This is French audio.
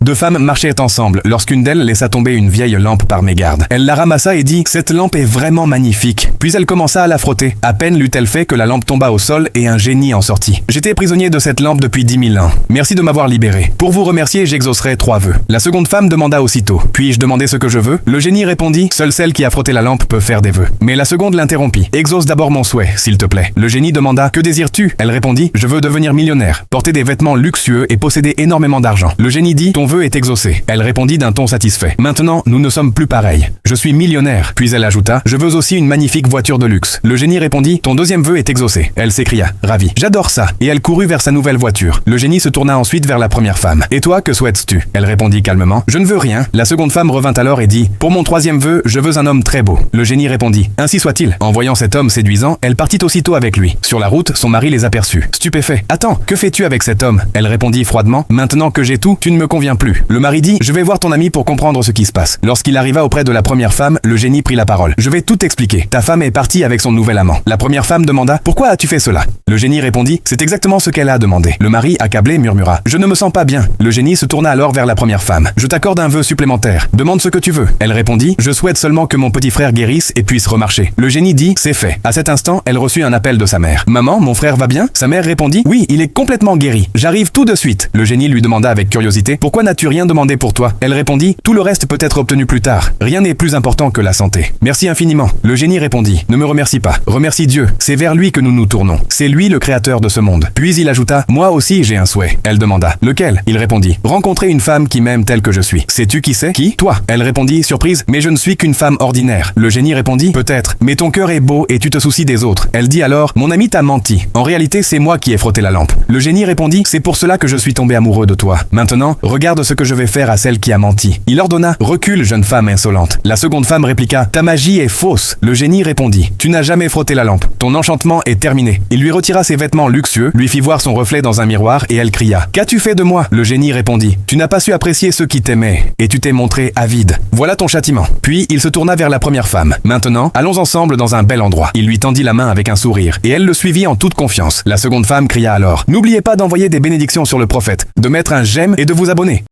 Deux femmes marchaient ensemble lorsqu'une d'elles laissa tomber une vieille lampe par mégarde. Elle la ramassa et dit « Cette lampe est vraiment magnifique ». Puis elle commença à la frotter. À peine l'eut-elle fait que la lampe tomba au sol et un génie en sortit. « J'étais prisonnier de cette lampe depuis 10 000 ans. Merci de m'avoir libéré. Pour vous remercier, j'exaucerai 3 vœux. » La seconde femme demanda aussitôt « Puis-je demander ce que je veux ?» Le génie répondit « Seule celle qui a frotté la lampe peut faire des vœux. » Mais la seconde l'interrompit. « Exauce d'abord mon souhait, s'il te plaît. » Le génie demanda « Que désires-tu » Elle répondit « Je veux devenir millionnaire, porter des vêtements luxueux et posséder énormément d'argent. » Le génie dit « Ton vœu est exaucé. » Elle répondit d'un ton satisfait. « Maintenant, nous ne sommes plus pareils. Je suis millionnaire. » Puis elle ajouta « Je veux aussi une magnifique voiture de luxe. » Le génie répondit « Ton deuxième vœu est exaucé. » Elle s'écria « Ravie. J'adore ça. » Et elle courut vers sa nouvelle voiture. Le génie se tourna ensuite vers la première femme. « Et toi, que souhaites-tu » Elle répondit calmement « Je ne veux rien. » La seconde femme revint alors et dit « Pour mon troisième vœu, je veux un homme très beau. » Le génie répondit « Ainsi soit-il. » En voyant cet homme séduisant, elle partit aussitôt avec lui. Sur la route, son mari les aperçut. Stupéfait. « Attends, que fais-tu avec cet homme » Elle répondit froidement « Maintenant que j'ai tout, tu ne me conviens plus. » Le mari dit « Je vais voir ton ami pour comprendre ce qui se passe. » Lorsqu'il arriva auprès de la première femme, le génie prit la parole. « Je vais tout expliquer. Ta femme est partie avec son nouvel amant. » La première femme demanda « Pourquoi as-tu fait cela ?» Le génie répondit « C'est exactement ce qu'elle a demandé. » Le mari, accablé, murmura « Je ne me sens pas bien. » Le génie se tourna alors vers la première femme. « Je t'accorde un vœu supplémentaire. Demande ce que tu veux. » Elle répondit « Je souhaite seulement que mon petit frère guérisse et puisse remarcher. » Le génie dit « C'est fait. » À cet instant, elle reçut un appel de sa mère. « Maman, mon frère va bien ?» Sa mère répondit « Oui, il est complètement guéri. J'arrive tout de suite. » Le génie lui demanda avec curiosité « Pourquoi n'as-tu rien demandé pour toi ?» Elle répondit « Tout le reste peut être obtenu plus tard. Rien n'est plus important que la santé. Merci infiniment. » Le génie répondit « Ne me remercie pas. Remercie Dieu. C'est vers lui que nous nous tournons. C'est lui le créateur de ce monde. » Puis il ajouta « Moi aussi j'ai un souhait. » Elle demanda « Lequel ?» Il répondit « Rencontrer une femme qui m'aime telle que je suis. » Sais-tu qui c'est ? Qui ? Toi. Elle répondit surprise « Mais je ne suis qu'une femme ordinaire. » Le génie répondit « Peut-être, mais ton cœur est beau et tu te soucies des autres. » Elle dit alors « Mon ami t'a menti. En réalité c'est moi qui ai frotté la lampe. » Le génie répondit « C'est pour cela que je suis tombé amoureux de toi. Maintenant, regarde ce que je vais faire à celle qui a menti. » Il ordonna « Recule, jeune femme insolente. » La seconde femme répliqua « Ta magie est fausse. » Le génie répondit « Tu n'as jamais frotté la lampe. Ton enchantement est terminé. » Il lui retira ses vêtements luxueux, lui fit voir son reflet dans un miroir et elle cria « Qu'as-tu fait de moi ?» Le génie répondit « Tu n'as pas su apprécier ceux qui t'aimaient et tu t'es montré avide. Voilà ton châtiment. » Puis il se tourna vers la première femme. « Maintenant, allons ensemble dans un bel endroit. » Il lui tendit la main avec un sourire et elle le suivit en toute confiance. La seconde femme cria alors « N'oubliez pas d'envoyer des bénédictions sur le prophète, de mettre un j'aime et de vous abonner. »